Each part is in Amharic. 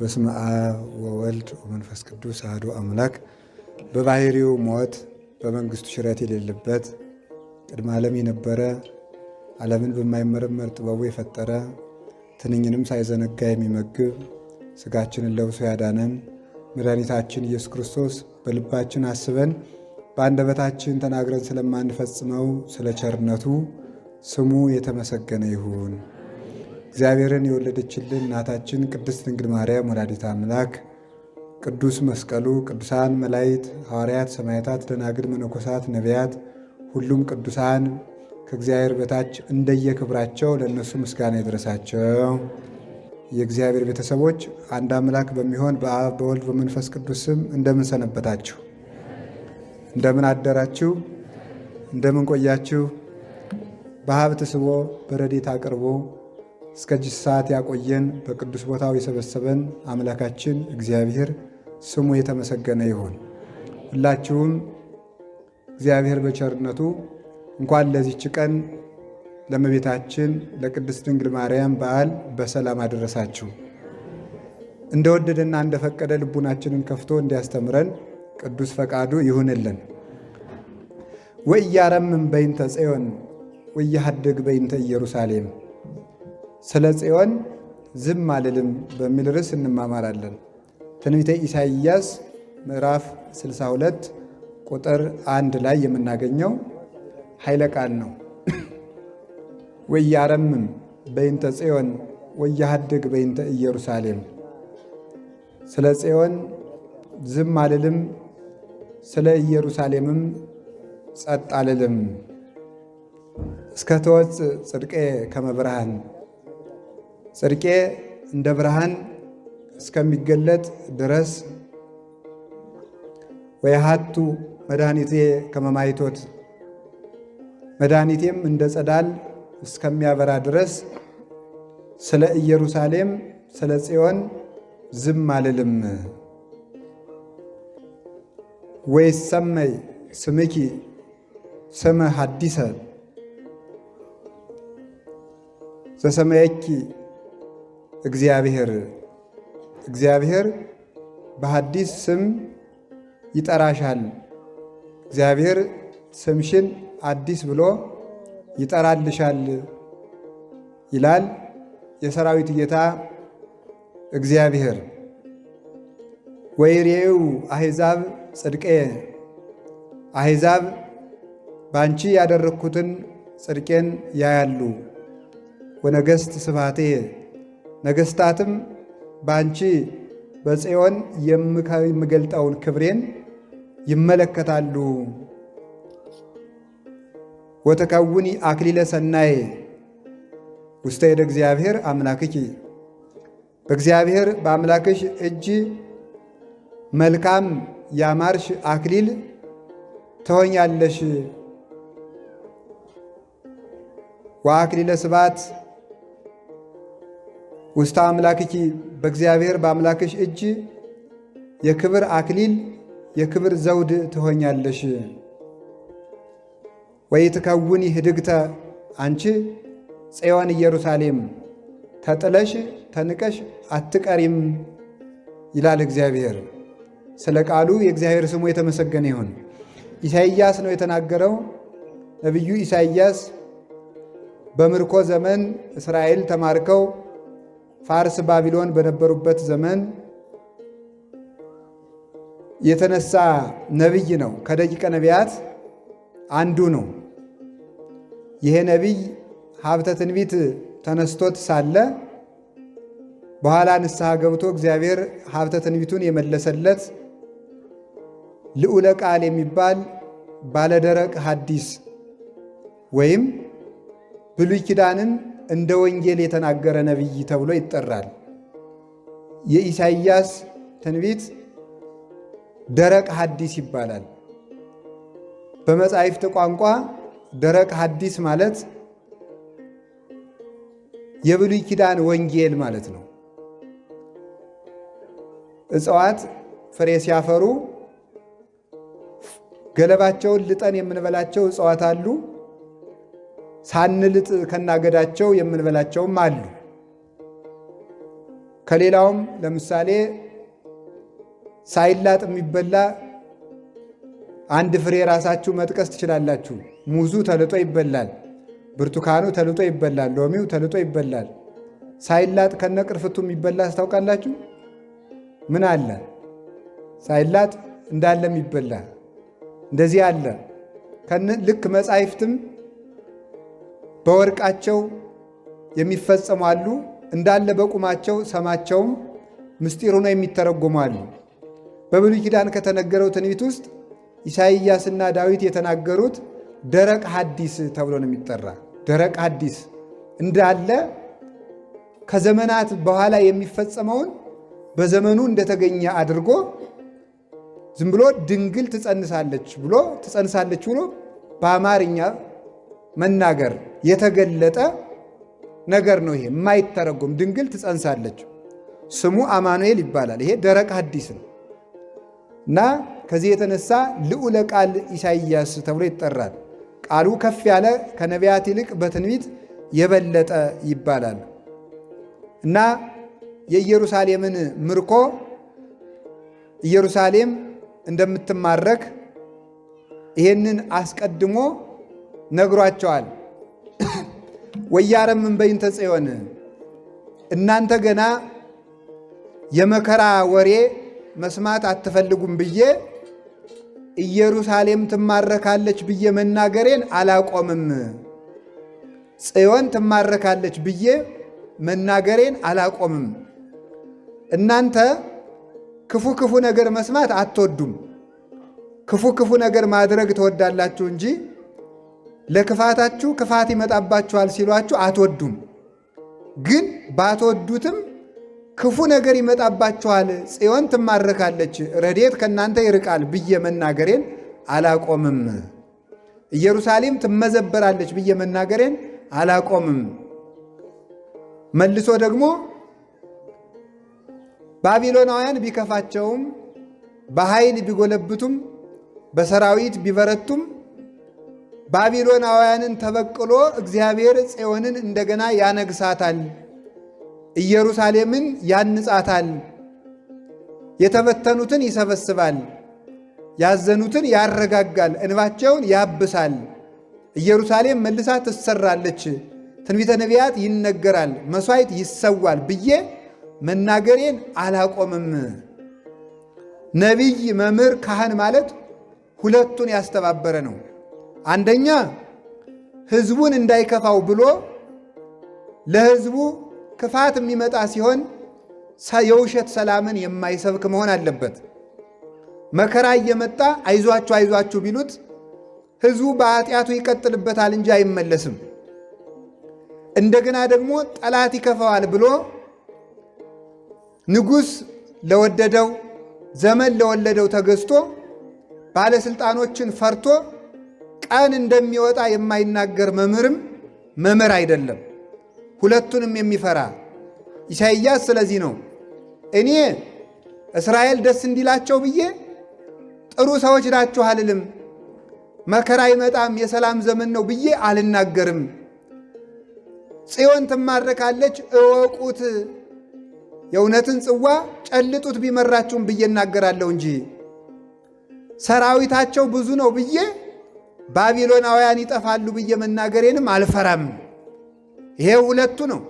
በስመ አብ ወወልድ ወመንፈስ ቅዱስ አሐዱ አምላክ። በባህሪው ሞት በመንግስቱ ሽረት የሌለበት ቅድመ ዓለም የነበረ ዓለምን በማይመረመር ጥበቡ የፈጠረ ትንኝንም ሳይዘነጋ የሚመግብ ሥጋችንን ለብሶ ያዳነን መድኃኒታችን ኢየሱስ ክርስቶስ በልባችን አስበን በአንደበታችን ተናግረን ስለማንፈጽመው ስለ ቸርነቱ ስሙ የተመሰገነ ይሁን። እግዚአብሔርን የወለደችልን እናታችን ቅድስት ድንግል ማርያም ወላዲተ አምላክ፣ ቅዱስ መስቀሉ፣ ቅዱሳን መላእክት፣ ሐዋርያት፣ ሰማዕታት፣ ደናግል፣ መነኮሳት፣ ነቢያት፣ ሁሉም ቅዱሳን ከእግዚአብሔር በታች እንደየክብራቸው ለእነሱ ምስጋና ይድረሳቸው። የእግዚአብሔር ቤተሰቦች አንድ አምላክ በሚሆን በአብ በወልድ በመንፈስ ቅዱስ ስም እንደምን ሰነበታችሁ? እንደምን አደራችሁ? እንደምን ቆያችሁ? በሀብት ስቦ በረድኤት አቅርቦ እስከዚህ ሰዓት ያቆየን በቅዱስ ቦታው የሰበሰበን አምላካችን እግዚአብሔር ስሙ የተመሰገነ ይሁን። ሁላችሁም እግዚአብሔር በቸርነቱ እንኳን ለዚች ቀን ለእመቤታችን ለቅድስት ድንግል ማርያም በዓል በሰላም አደረሳችሁ። እንደወደደና እንደፈቀደ ልቡናችንን ከፍቶ እንዲያስተምረን ቅዱስ ፈቃዱ ይሁንልን። ወኢያረምም በይንተ ጽዮን ወኢያሐድግ በይንተ ኢየሩሳሌም፣ ስለ ጽዮን ዝም አልልም በሚል ርዕስ እንማማራለን። ትንቢተ ኢሳይያስ ምዕራፍ 62 ቁጥር 1 ላይ የምናገኘው ኃይለ ቃል ነው። ወኢያረምም በይንተ ጽዮን ወኢያሐድግ በይንተ ኢየሩሳሌም፣ ስለ ጽዮን ዝም አልልም፣ ስለ ኢየሩሳሌምም ጸጥ አልልም። እስከ ትወፅእ ጽድቄ ከመ ብርሃን፣ ጽድቄ እንደ ብርሃን እስከሚገለጥ ድረስ፣ ወየሃቱ መድኃኒቴ ከመ ማይቶት፣ መድኃኒቴም እንደ ጸዳል እስከሚያበራ ድረስ ስለ ኢየሩሳሌም ስለ ጽዮን ዝም አልልም። ወይሰመይ ስምኪ ስመ ሐዲሰ ዘሰመየኪ እግዚአብሔር፣ እግዚአብሔር በሐዲስ ስም ይጠራሻል። እግዚአብሔር ስምሽን አዲስ ብሎ ይጠራልሻል ይላል የሰራዊት ጌታ እግዚአብሔር። ወይሬዩ አሕዛብ ጽድቄ፣ አሕዛብ በአንቺ ያደረግኩትን ጽድቄን ያያሉ። ወነገሥት ስብሐቴ፣ ነገሥታትም በአንቺ በጽዮን የምገልጠውን ክብሬን ይመለከታሉ። ወተከውኒ አክሊለ ሰናዬ ውስተ እደ እግዚአብሔር አምላክኪ፣ በእግዚአብሔር በአምላክሽ እጅ መልካም ያማርሽ አክሊል ትሆኛለሽ። ወአክሊለ ስብሐት ውስተ አምላክኪ፣ በእግዚአብሔር በአምላክሽ እጅ የክብር አክሊል የክብር ዘውድ ትሆኛለሽ። ወይትከውኒ ህድግተ፣ አንቺ ጽዮን ኢየሩሳሌም ተጥለሽ ተንቀሽ አትቀሪም ይላል እግዚአብሔር። ስለ ቃሉ የእግዚአብሔር ስሙ የተመሰገነ ይሁን። ኢሳይያስ ነው የተናገረው። ነቢዩ ኢሳይያስ በምርኮ ዘመን እስራኤል ተማርከው ፋርስ ባቢሎን በነበሩበት ዘመን የተነሳ ነቢይ ነው። ከደቂቀ ነቢያት አንዱ ነው። ይሄ ነቢይ ሀብተ ትንቢት ተነስቶት ሳለ በኋላ ንስሐ ገብቶ እግዚአብሔር ሀብተ ትንቢቱን የመለሰለት ልዑለ ቃል የሚባል ባለደረቅ ሐዲስ ወይም ብሉይ ኪዳንን እንደ ወንጌል የተናገረ ነቢይ ተብሎ ይጠራል። የኢሳይያስ ትንቢት ደረቅ ሐዲስ ይባላል። በመጻሕፍት ቋንቋ ደረቅ ሐዲስ ማለት የብሉይ ኪዳን ወንጌል ማለት ነው። እጽዋት ፍሬ ሲያፈሩ ገለባቸውን ልጠን የምንበላቸው እጽዋት አሉ። ሳንልጥ ከናገዳቸው የምንበላቸውም አሉ። ከሌላውም ለምሳሌ ሳይላጥ የሚበላ አንድ ፍሬ ራሳችሁ መጥቀስ ትችላላችሁ። ሙዙ ተልጦ ይበላል፣ ብርቱካኑ ተልጦ ይበላል፣ ሎሚው ተልጦ ይበላል። ሳይላጥ ከነቅርፍቱ የሚበላ ታውቃላችሁ? ምን አለ? ሳይላጥ እንዳለ የሚበላ እንደዚህ አለ። ልክ መጻሕፍትም በወርቃቸው የሚፈጸሙ አሉ፣ እንዳለ በቁማቸው ሰማቸውም ምስጢር ሆነው የሚተረጎሙ አሉ። በብሉይ ኪዳን ከተነገረው ትንቢት ውስጥ ኢሳይያስና ዳዊት የተናገሩት ደረቅ ሐዲስ ተብሎ ነው የሚጠራ። ደረቅ ሐዲስ እንዳለ ከዘመናት በኋላ የሚፈጸመውን በዘመኑ እንደተገኘ አድርጎ ዝም ብሎ ድንግል ትጸንሳለች ብሎ በአማርኛ መናገር የተገለጠ ነገር ነው። ይሄ የማይተረጎም ድንግል ትጸንሳለች፣ ስሙ አማኑኤል ይባላል። ይሄ ደረቅ ሐዲስ ነው እና ከዚህ የተነሳ ልዑለ ቃል ኢሳይያስ ተብሎ ይጠራል። ቃሉ ከፍ ያለ ከነቢያት ይልቅ በትንቢት የበለጠ ይባላል እና የኢየሩሳሌምን ምርኮ ኢየሩሳሌም እንደምትማረክ ይሄንን አስቀድሞ ነግሯቸዋል። ወያረምን በይንተ ጽዮን፣ እናንተ ገና የመከራ ወሬ መስማት አትፈልጉም ብዬ ኢየሩሳሌም ትማረካለች ብዬ መናገሬን አላቆምም። ጽዮን ትማረካለች ብዬ መናገሬን አላቆምም። እናንተ ክፉ ነገር መስማት አትወዱም፣ ክፉ ነገር ማድረግ ትወዳላችሁ እንጂ ለክፋታችሁ ክፋት ይመጣባችኋል ሲሏችሁ አትወዱም። ግን ባትወዱትም ክፉ ነገር ይመጣባችኋል፣ ጽዮን ትማረካለች፣ ረድኤት ከእናንተ ይርቃል ብዬ መናገሬን አላቆምም። ኢየሩሳሌም ትመዘበራለች ብዬ መናገሬን አላቆምም። መልሶ ደግሞ ባቢሎናውያን ቢከፋቸውም በኃይል ቢጎለብቱም በሰራዊት ቢበረቱም ባቢሎናውያንን ተበቅሎ እግዚአብሔር ጽዮንን እንደገና ያነግሳታል፣ ኢየሩሳሌምን ያንጻታል፣ የተበተኑትን ይሰበስባል፣ ያዘኑትን ያረጋጋል፣ እንባቸውን ያብሳል፣ ኢየሩሳሌም መልሳ ትሰራለች፣ ትንቢተ ነቢያት ይነገራል፣ መሥዋዕት ይሰዋል ብዬ መናገሬን አላቆምም። ነቢይ፣ መምህር፣ ካህን ማለት ሁለቱን ያስተባበረ ነው። አንደኛ ሕዝቡን እንዳይከፋው ብሎ ለሕዝቡ ክፋት የሚመጣ ሲሆን የውሸት ሰላምን የማይሰብክ መሆን አለበት። መከራ እየመጣ አይዟችሁ ቢሉት ሕዝቡ በኃጢአቱ ይቀጥልበታል እንጂ አይመለስም። እንደገና ደግሞ ጠላት ይከፋዋል ብሎ ንጉሥ ለወደደው ዘመን ለወለደው ተገዝቶ ባለሥልጣኖችን ፈርቶ ቀን እንደሚወጣ የማይናገር መምህርም መምህር አይደለም። ሁለቱንም የሚፈራ ኢሳይያስ ስለዚህ ነው እኔ እስራኤል ደስ እንዲላቸው ብዬ ጥሩ ሰዎች ናችሁ አልልም፣ መከራ አይመጣም የሰላም ዘመን ነው ብዬ አልናገርም። ጽዮን ትማረካለች እወቁት፣ የእውነትን ጽዋ ጨልጡት ቢመራችሁም ብዬ እናገራለሁ እንጂ ሰራዊታቸው ብዙ ነው ብዬ ባቢሎናውያን ይጠፋሉ ብዬ መናገሬንም አልፈራም። ይሄ ሁለቱ ነው።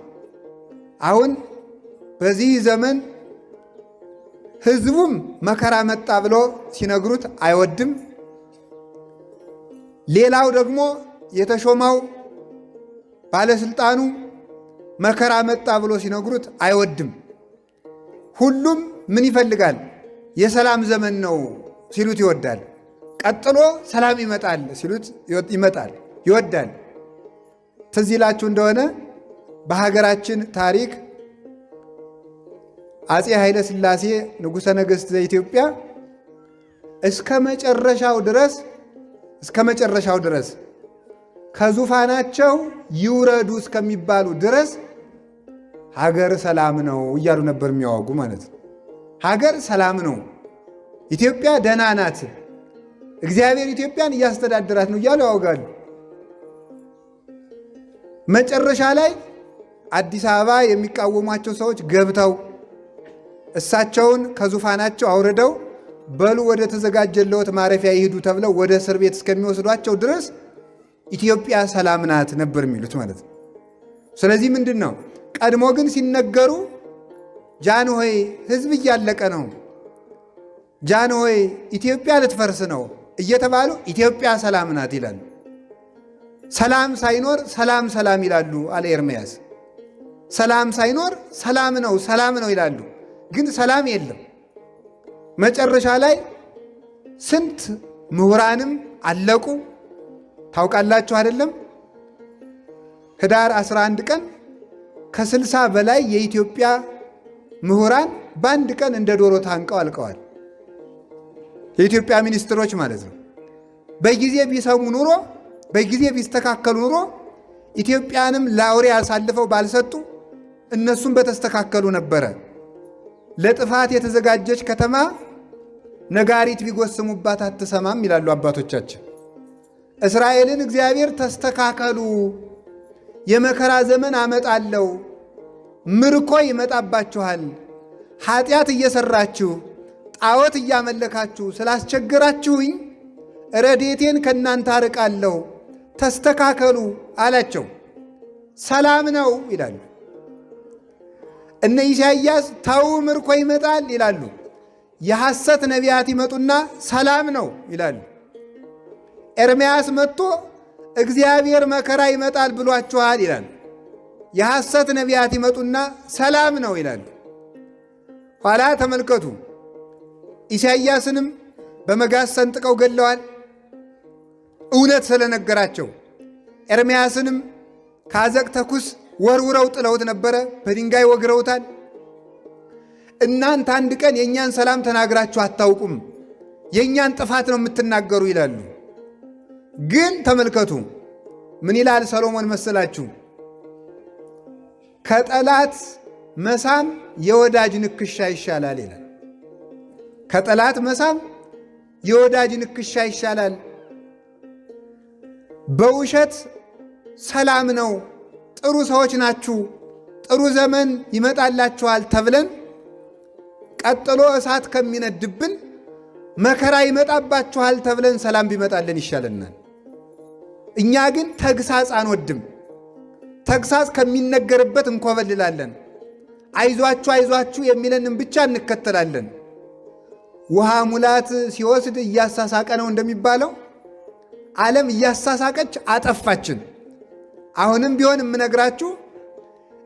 አሁን በዚህ ዘመን ሕዝቡም መከራ መጣ ብሎ ሲነግሩት አይወድም። ሌላው ደግሞ የተሾመው ባለስልጣኑ መከራ መጣ ብሎ ሲነግሩት አይወድም። ሁሉም ምን ይፈልጋል? የሰላም ዘመን ነው ሲሉት ይወዳል። ቀጥሎ ሰላም ይመጣል ሲሉት ይወዳል። ትዝ ይላችሁ እንደሆነ በሀገራችን ታሪክ አፄ ኃይለ ሥላሴ ንጉሠ ነገሥት ዘኢትዮጵያ እስከ መጨረሻው ድረስ ከዙፋናቸው ይውረዱ እስከሚባሉ ድረስ ሀገር ሰላም ነው እያሉ ነበር የሚያወጉ ማለት ነው። ሀገር ሰላም ነው፣ ኢትዮጵያ ደህና ናት፣ እግዚአብሔር ኢትዮጵያን እያስተዳደራት ነው እያሉ ያወጋሉ። መጨረሻ ላይ አዲስ አበባ የሚቃወሟቸው ሰዎች ገብተው እሳቸውን ከዙፋናቸው አውርደው በሉ ወደ ተዘጋጀለዎት ማረፊያ ይሂዱ ተብለው ወደ እስር ቤት እስከሚወስዷቸው ድረስ ኢትዮጵያ ሰላም ናት ነበር የሚሉት ማለት ነው። ስለዚህ ምንድን ነው ቀድሞ ግን ሲነገሩ ጃንሆይ ሕዝብ እያለቀ ነው፣ ጃንሆይ ኢትዮጵያ ልትፈርስ ነው እየተባሉ ኢትዮጵያ ሰላም ናት ይላሉ። ሰላም ሳይኖር ሰላም ሰላም ይላሉ አለ ኤርምያስ። ሰላም ሳይኖር ሰላም ነው ይላሉ፣ ግን ሰላም የለም። መጨረሻ ላይ ስንት ምሁራንም አለቁ ታውቃላችሁ አይደለም? ህዳር 11 ቀን ከ60 በላይ የኢትዮጵያ ምሁራን በአንድ ቀን እንደ ዶሮ ታንቀው አልቀዋል። የኢትዮጵያ ሚኒስትሮች ማለት ነው። በጊዜ ቢሰሙ ኑሮ፣ በጊዜ ቢስተካከሉ ኑሮ ኢትዮጵያንም ለአውሬ አሳልፈው ባልሰጡ እነሱም በተስተካከሉ ነበረ። ለጥፋት የተዘጋጀች ከተማ ነጋሪት ቢጎስሙባት አትሰማም ይላሉ አባቶቻችን። እስራኤልን እግዚአብሔር ተስተካከሉ፣ የመከራ ዘመን አመጣለሁ፣ ምርኮ ይመጣባችኋል፣ ኃጢአት እየሰራችሁ ጣዖት እያመለካችሁ ስላስቸገራችሁኝ ረድኤቴን ከእናንተ አርቃለሁ፣ ተስተካከሉ አላቸው። ሰላም ነው ይላሉ። እነ ኢሳይያስ ተው ምርኮ ይመጣል ይላሉ። የሐሰት ነቢያት ይመጡና ሰላም ነው ይላሉ። ኤርምያስ መጥቶ እግዚአብሔር መከራ ይመጣል ብሏችኋል ይላል። የሐሰት ነቢያት ይመጡና ሰላም ነው ይላሉ። ኋላ ተመልከቱ፣ ኢሳይያስንም በመጋዝ ሰንጥቀው ገለዋል፣ እውነት ስለነገራቸው። ኤርምያስንም ከአዘቅተ ኩስ ወርውረው ጥለውት ነበረ፣ በድንጋይ ወግረውታል። እናንተ አንድ ቀን የእኛን ሰላም ተናግራችሁ አታውቁም፣ የእኛን ጥፋት ነው የምትናገሩ ይላሉ። ግን ተመልከቱ ምን ይላል ሰሎሞን መሰላችሁ? ከጠላት መሳም የወዳጅ ንክሻ ይሻላል ይላል። ከጠላት መሳም የወዳጅ ንክሻ ይሻላል። በውሸት ሰላም ነው፣ ጥሩ ሰዎች ናችሁ፣ ጥሩ ዘመን ይመጣላችኋል ተብለን ቀጥሎ እሳት ከሚነድብን መከራ ይመጣባችኋል ተብለን ሰላም ቢመጣልን ይሻለናል። እኛ ግን ተግሳጽ አንወድም። ተግሳጽ ከሚነገርበት እንኮበልላለን። አይዟችሁ አይዟችሁ የሚለንን ብቻ እንከተላለን። ውሃ ሙላት ሲወስድ እያሳሳቀ ነው እንደሚባለው ዓለም እያሳሳቀች አጠፋችን። አሁንም ቢሆን የምነግራችሁ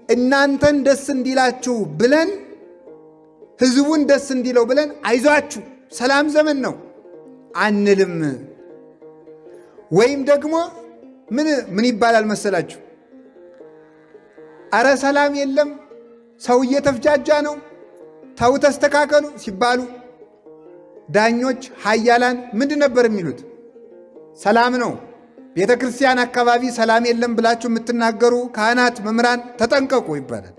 እናንተን ደስ እንዲላችሁ ብለን ሕዝቡን ደስ እንዲለው ብለን አይዟችሁ ሰላም ዘመን ነው አንልም። ወይም ደግሞ ምን ይባላል መሰላችሁ? አረ ሰላም የለም ሰው እየተፍጃጃ ነው፣ ተው ተስተካከሉ ሲባሉ ዳኞች ኃያላን ምንድን ነበር የሚሉት? ሰላም ነው። ቤተ ክርስቲያን አካባቢ ሰላም የለም ብላችሁ የምትናገሩ ካህናት፣ መምህራን ተጠንቀቁ ይባላል።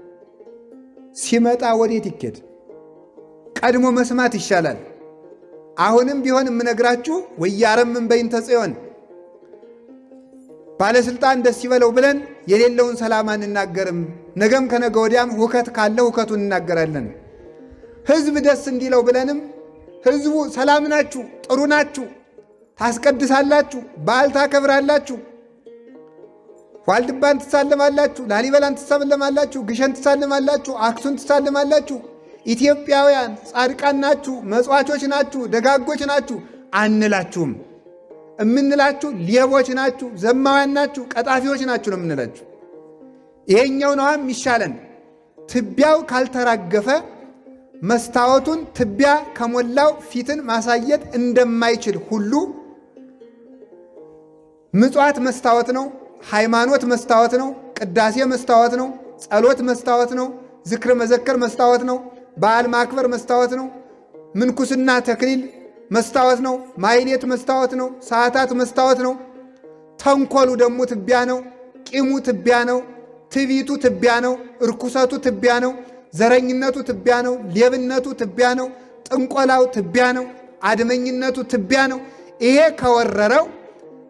ሲመጣ ወዴት ይኬድ? ቀድሞ መስማት ይሻላል። አሁንም ቢሆን የምነግራችሁ ወያረምን በይንተ ጽዮን፣ ባለስልጣን ደስ ይበለው ብለን የሌለውን ሰላም አንናገርም። ነገም ከነገ ወዲያም ሁከት ካለ ሁከቱን እናገራለን። ሕዝብ ደስ እንዲለው ብለንም ሕዝቡ ሰላም ናችሁ፣ ጥሩ ናችሁ፣ ታስቀድሳላችሁ፣ በዓል ታከብራላችሁ፣ ዋልድባን ትሳለማላችሁ፣ ላሊበላን ትሳለማላችሁ፣ ግሸን ትሳለማላችሁ፣ አክሱን ትሳለማላችሁ፣ ኢትዮጵያውያን ጻድቃን ናችሁ፣ መጽዋቾች ናችሁ፣ ደጋጎች ናችሁ አንላችሁም። እምንላችሁ ሌቦች ናችሁ፣ ዘማውያን ናችሁ፣ ቀጣፊዎች ናችሁ ነው የምንላችሁ። ይሄኛው ነውም ይሻለን። ትቢያው ካልተራገፈ መስታወቱን ትቢያ ከሞላው ፊትን ማሳየት እንደማይችል ሁሉ ምጽዋት መስታወት ነው፣ ሃይማኖት መስታወት ነው፣ ቅዳሴ መስታወት ነው፣ ጸሎት መስታወት ነው፣ ዝክር መዘከር መስታወት ነው፣ በዓል ማክበር መስታወት ነው፣ ምንኩስና ተክሊል መስታወት ነው፣ ማይሌት መስታወት ነው፣ ሰዓታት መስታወት ነው። ተንኮሉ ደግሞ ትቢያ ነው፣ ቂሙ ትቢያ ነው፣ ትዕቢቱ ትቢያ ነው፣ እርኩሰቱ ትቢያ ነው፣ ዘረኝነቱ ትቢያ ነው፣ ሌብነቱ ትቢያ ነው፣ ጥንቆላው ትቢያ ነው፣ አድመኝነቱ ትቢያ ነው። ይሄ ከወረረው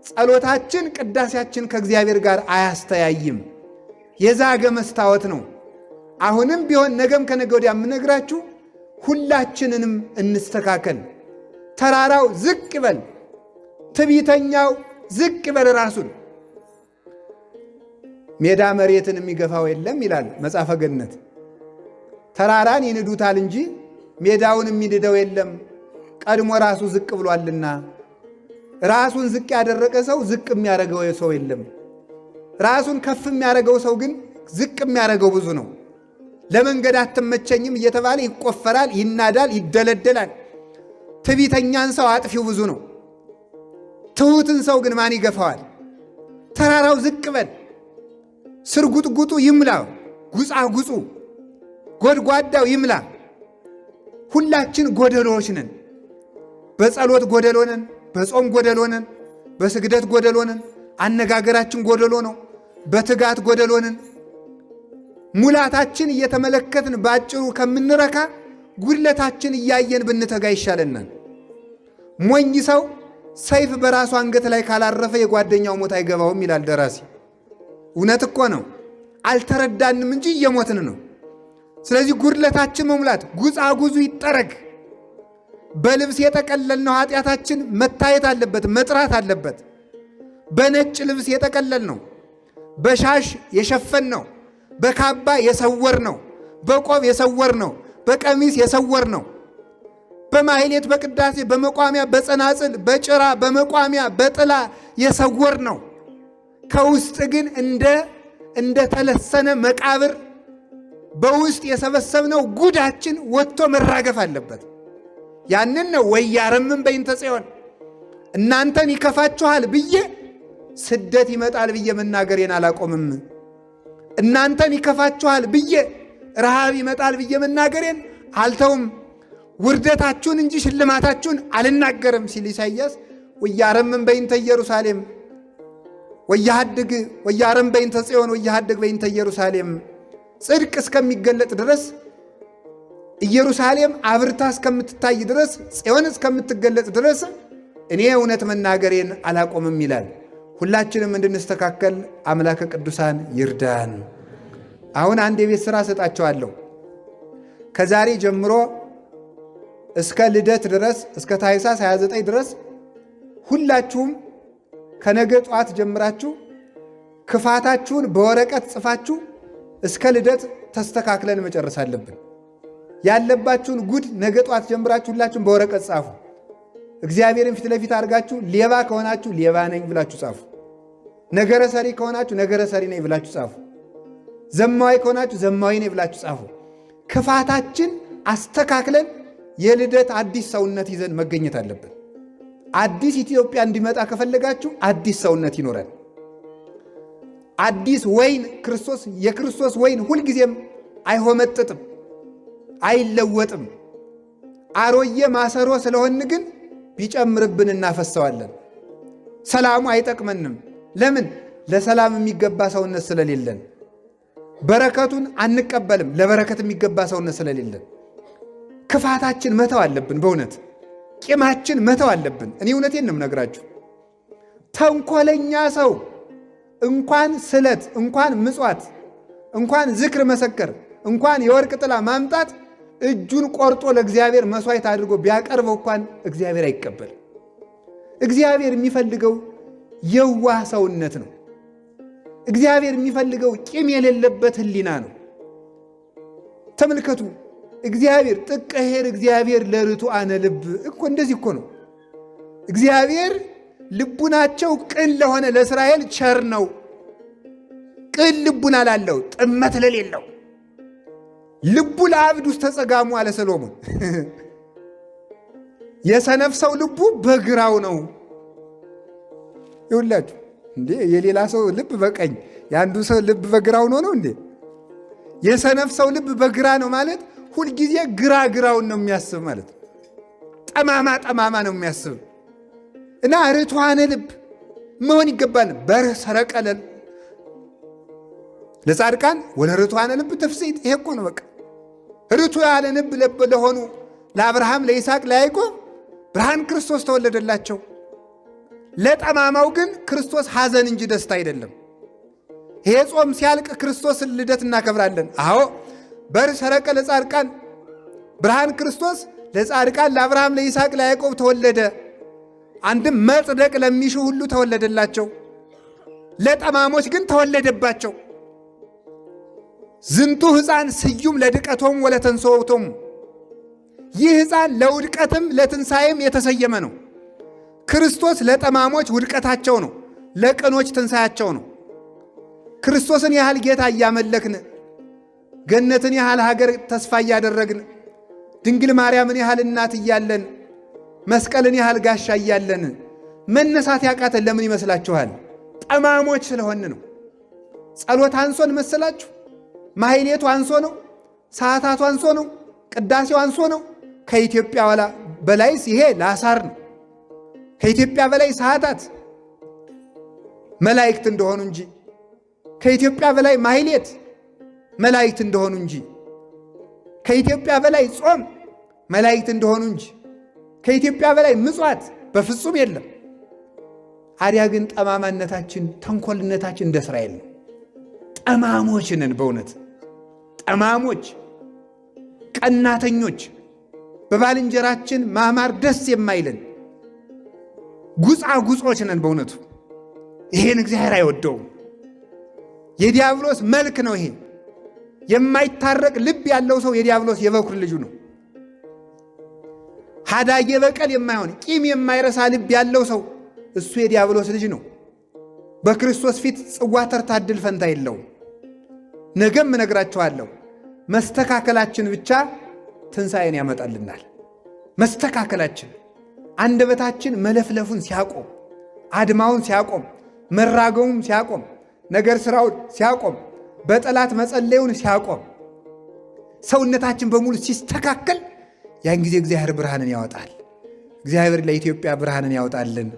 ጸሎታችን፣ ቅዳሴያችን ከእግዚአብሔር ጋር አያስተያይም። የዛገ መስታወት ነው። አሁንም ቢሆን ነገም ከነገ ወዲያ የምነግራችሁ ሁላችንንም እንስተካከል። ተራራው ዝቅ ይበል፣ ትዕቢተኛው ዝቅ ይበል ራሱን። ሜዳ መሬትን የሚገፋው የለም ይላል መጽሐፈ ገነት። ተራራን ይንዱታል እንጂ ሜዳውን የሚንደው የለም፣ ቀድሞ ራሱ ዝቅ ብሏልና። ራሱን ዝቅ ያደረገ ሰው ዝቅ የሚያደርገው ሰው የለም። ራሱን ከፍ የሚያደርገው ሰው ግን ዝቅ የሚያደርገው ብዙ ነው። ለመንገድ አትመቸኝም እየተባለ ይቆፈራል፣ ይናዳል፣ ይደለደላል። ትዕቢተኛን ሰው አጥፊው ብዙ ነው። ትሑትን ሰው ግን ማን ይገፋዋል? ተራራው ዝቅ በል፣ ስርጉጥጉጡ ይምላ፣ ጉጻጉጹ ጎድጓዳው ይምላ። ሁላችን ጎደሎዎች ነን። በጸሎት ጎደሎ ነን፣ በጾም ጎደሎ ነን፣ በስግደት ጎደሎ ነን፣ አነጋገራችን ጎደሎ ነው፣ በትጋት ጎደሎ ነን። ሙላታችን እየተመለከትን ባጭሩ ከምንረካ ጉድለታችን እያየን ብንተጋ ይሻለናል። ሞኝ ሰው ሰይፍ በራሱ አንገት ላይ ካላረፈ የጓደኛው ሞት አይገባውም ይላል ደራሲ። እውነት እኮ ነው። አልተረዳንም እንጂ እየሞትን ነው። ስለዚህ ጉድለታችን መሙላት፣ ጉጻጉዙ ይጠረግ። በልብስ የጠቀለልነው ኃጢአታችን መታየት አለበት፣ መጥራት አለበት። በነጭ ልብስ የጠቀለል ነው፣ በሻሽ የሸፈን ነው፣ በካባ የሰወር ነው፣ በቆብ የሰወር ነው፣ በቀሚስ የሰወር ነው፣ በማሕሌት በቅዳሴ በመቋሚያ በጸናጽል በጭራ በመቋሚያ በጥላ የሰወር ነው። ከውስጥ ግን እንደ ተለሰነ መቃብር በውስጥ የሰበሰብነው ጉዳችን ወጥቶ መራገፍ አለበት። ያንን ነው ወያረምን በይንተ ጽዮን። እናንተን ይከፋችኋል ብዬ ስደት ይመጣል ብዬ መናገሬን አላቆምም። እናንተን ይከፋችኋል ብዬ ረሃብ ይመጣል ብዬ መናገሬን አልተውም። ውርደታችሁን እንጂ ሽልማታችሁን አልናገርም ሲል ኢሳይያስ ወያረምን በይንተ ኢየሩሳሌም ወያሃድግ ወያረም በይንተ ጽዮን ወያሃድግ በይንተ ኢየሩሳሌም። ጽድቅ እስከሚገለጥ ድረስ ኢየሩሳሌም አብርታ እስከምትታይ ድረስ ጽዮን እስከምትገለጥ ድረስ እኔ እውነት መናገሬን አላቆምም ይላል። ሁላችንም እንድንስተካከል አምላከ ቅዱሳን ይርዳን። አሁን አንድ የቤት ሥራ ሰጣቸዋለሁ። ከዛሬ ጀምሮ እስከ ልደት ድረስ እስከ ታኅሳስ 29 ድረስ ሁላችሁም ከነገ ጠዋት ጀምራችሁ ክፋታችሁን በወረቀት ጽፋችሁ እስከ ልደት ተስተካክለን መጨረስ አለብን። ያለባችሁን ጉድ ነገ ጠዋት ጀምራችሁ ሁላችሁም በወረቀት ጻፉ። እግዚአብሔርን ፊት ለፊት አድርጋችሁ ሌባ ከሆናችሁ ሌባ ነኝ ብላችሁ ጻፉ። ነገረ ሰሪ ከሆናችሁ ነገረ ሰሪ ነኝ ብላችሁ ጻፉ። ዘማዊ ከሆናችሁ ዘማዊ ነኝ ብላችሁ ጻፉ። ክፋታችን አስተካክለን የልደት አዲስ ሰውነት ይዘን መገኘት አለብን። አዲስ ኢትዮጵያ እንዲመጣ ከፈለጋችሁ አዲስ ሰውነት ይኖራል። አዲስ ወይን ክርስቶስ፣ የክርስቶስ ወይን ሁልጊዜም አይሆመጥጥም፣ አይለወጥም። አሮየ ማሰሮ ስለሆን ግን ቢጨምርብን እናፈሰዋለን። ሰላሙ አይጠቅመንም። ለምን? ለሰላም የሚገባ ሰውነት ስለሌለን። በረከቱን አንቀበልም፣ ለበረከት የሚገባ ሰውነት ስለሌለን። ክፋታችን መተው አለብን። በእውነት ቂማችን መተው አለብን። እኔ እውነቴን ነው የምነግራችሁ። ተንኮለኛ ሰው እንኳን ስለት፣ እንኳን ምጽዋት፣ እንኳን ዝክር መሰከር፣ እንኳን የወርቅ ጥላ ማምጣት እጁን ቆርጦ ለእግዚአብሔር መሥዋዕት አድርጎ ቢያቀርበው እንኳን እግዚአብሔር አይቀበልም። እግዚአብሔር የሚፈልገው የዋህ ሰውነት ነው። እግዚአብሔር የሚፈልገው ቂም የሌለበት ሕሊና ነው። ተመልከቱ። እግዚአብሔር ጥቀ ኄር እግዚአብሔር ለርቱዓነ ልብ እኮ እንደዚህ እኮ ነው። እግዚአብሔር ልቡናቸው ቅን ለሆነ ለእስራኤል ቸር ነው። ቅን ልቡና ላለው ጥመት ለሌለው ልቡ ለአብድ ውስጥ ተጸጋሙ አለ ሰሎሞን። የሰነፍ ሰው ልቡ በግራው ነው። ይሁላችሁ እንዴ! የሌላ ሰው ልብ በቀኝ የአንዱ ሰው ልብ በግራው ነው እንዴ? የሰነፍ ሰው ልብ በግራ ነው ማለት ሁልጊዜ ግራውን ነው የሚያስብ ማለት፣ ጠማማ ነው የሚያስብ እና ርቱዓነ ልብ መሆን ይገባል። በሰረቀ ለጻድቃን ወለ ርቱዓነ ልብ ትፍሥሕት። ይሄ እኮ ነው በቃ። ርቱዕ ያለ ልብ ለሆኑ ለአብርሃም፣ ለይስሐቅ፣ ለያዕቆብ ብርሃን ክርስቶስ ተወለደላቸው። ለጠማማው ግን ክርስቶስ ሐዘን እንጂ ደስታ አይደለም። ይሄ ጾም ሲያልቅ ክርስቶስን ልደት እናከብራለን። አዎ በር ሰረቀ ለጻድቃን ብርሃን ክርስቶስ ለጻድቃን ለአብርሃም፣ ለይስሐቅ፣ ለያዕቆብ ተወለደ። አንድም መጽደቅ ለሚሹ ሁሉ ተወለደላቸው፣ ለጠማሞች ግን ተወለደባቸው። ዝንቱ ሕፃን ስዩም ለድቀቶም ወለተንሥኦቶም። ይህ ሕፃን ለውድቀትም ለትንሣኤም የተሰየመ ነው። ክርስቶስ ለጠማሞች ውድቀታቸው ነው፣ ለቅኖች ትንሣያቸው ነው። ክርስቶስን ያህል ጌታ እያመለክን፣ ገነትን ያህል ሀገር ተስፋ እያደረግን፣ ድንግል ማርያምን ያህል እናት እያለን፣ መስቀልን ያህል ጋሻ እያለን መነሳት ያቃተን ለምን ይመስላችኋል? ጠማሞች ስለሆን ነው። ጸሎት አንሶን መሰላችሁ? ማሕሌቱ አንሶ ነው? ሰዓታቱ አንሶ ነው? ቅዳሴው አንሶ ነው? ከኢትዮጵያ በላይስ ይሄ ላሳር ነው። ከኢትዮጵያ በላይ ሰዓታት መላእክት እንደሆኑ እንጂ፣ ከኢትዮጵያ በላይ ማሕሌት መላእክት እንደሆኑ እንጂ፣ ከኢትዮጵያ በላይ ጾም መላእክት እንደሆኑ እንጂ፣ ከኢትዮጵያ በላይ ምጽዋት በፍጹም የለም። አዲያ ግን ጠማማነታችን፣ ተንኮልነታችን እንደ እስራኤል ነው። ጠማሞች ነን፣ በእውነት ጠማሞች፣ ቀናተኞች፣ በባልንጀራችን ማማር ደስ የማይለን ጉጻጉጾች ነን በእውነቱ። ይሄን እግዚአብሔር አይወደውም። የዲያብሎስ መልክ ነው ይሄ። የማይታረቅ ልብ ያለው ሰው የዲያብሎስ የበኩር ልጁ ነው። ሀዳጌ በቀል የማይሆን ቂም የማይረሳ ልብ ያለው ሰው እሱ የዲያብሎስ ልጅ ነው። በክርስቶስ ፊት ጽዋ ተርታ ዕድል ፈንታ የለውም። ነገም እነግራችኋለሁ፣ መስተካከላችን ብቻ ትንሣኤን ያመጣልናል። መስተካከላችን፣ አንደበታችን መለፍለፉን ሲያቆም፣ አድማውን ሲያቆም፣ መራገሙን ሲያቆም፣ ነገር ሥራውን ሲያቆም፣ በጠላት መጸለዩን ሲያቆም፣ ሰውነታችን በሙሉ ሲስተካከል፣ ያን ጊዜ እግዚአብሔር ብርሃንን ያወጣል። እግዚአብሔር ለኢትዮጵያ ብርሃንን ያወጣልን።